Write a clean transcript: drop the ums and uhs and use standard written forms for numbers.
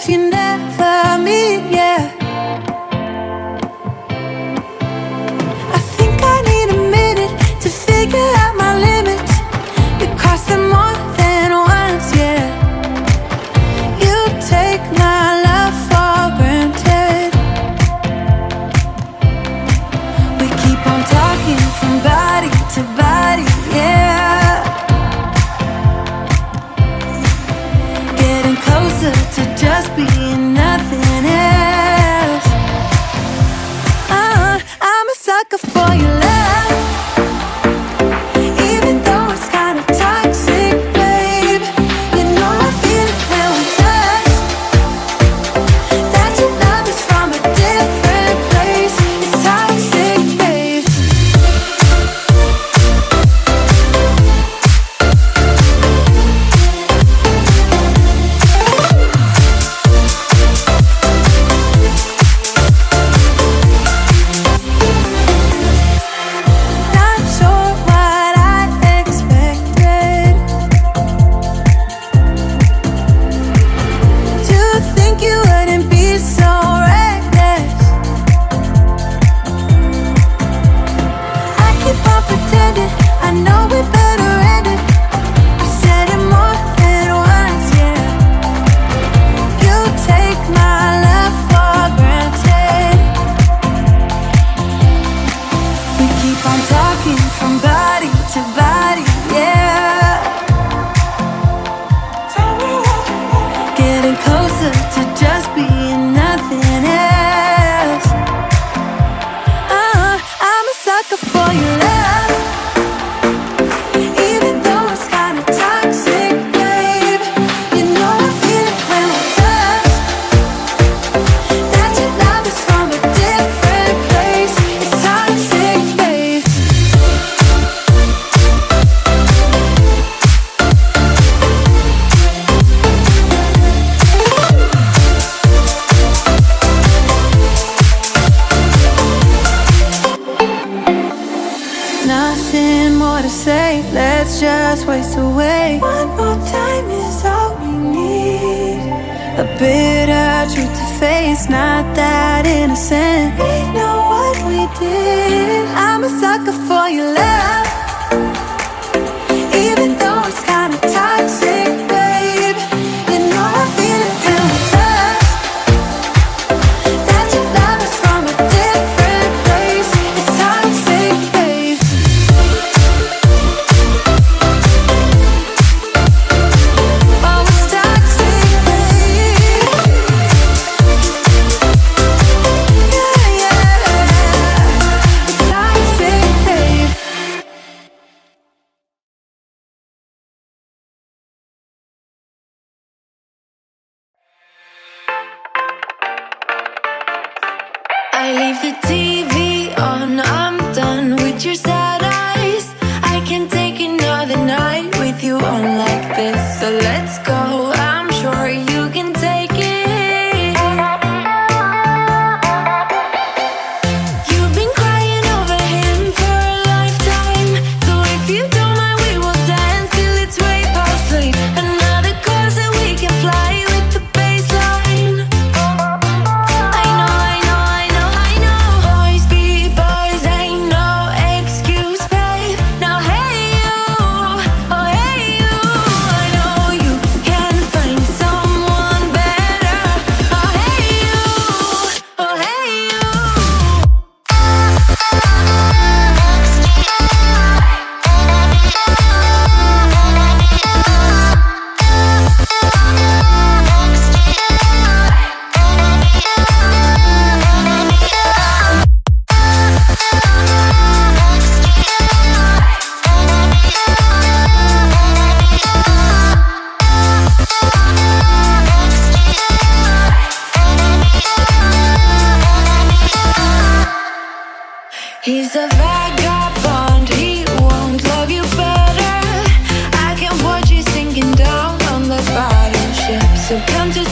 paths you never meet, yeah. I think I need a minute to figure out my limits. You cross them more than once, yeah. You take my love for granted. We keep on talking from body to body, yeah. Getting closer to just being nothing else. I'm a sucker for your love, even though it's kind of toxic, babe. You know I feel it when we touch, that your love is from a different place. It's toxic, babe. Not sure what I expected. To think you wouldn't be so reckless. I keep on pretending I know we better end it. I said it more than once, yeah. You take my love for granted. We keep on talking from body to body, yeah. Getting closer to just being nothing else. I'm a sucker for your love, even though it's kind of toxic, babe. You know I feel it when we touch, that your love is from a different place. It's toxic, babe. Nothing more to say, let's just waste away. One more time is all we need. A bitter truth to face, not that innocent. We know what we did. I'm a sucker for your love, even though it's kind of toxic, babe. You know I feel it when we touch, that your love is from a different place. It's toxic, babe. Oh, it's toxic, babe. Yeah, yeah. It's toxic, babe. I leave the TV on, I'm done with your sad eyes. I can't take another night with you on like this. So let's go, I'm sure you can take it. You've been crying over him for a lifetime. So if you don't mind, we will dance till it's way past sleep. Another course that we can fly with the baseline. I know, I know, I know, I know. Boys be boys, ain't no excuse, babe. Now hey you, oh hey you. I know you can find someone better. Oh hey you, oh hey you. He's a vagabond, he won't love you better. I can watch you sinking down on the battleship. So come to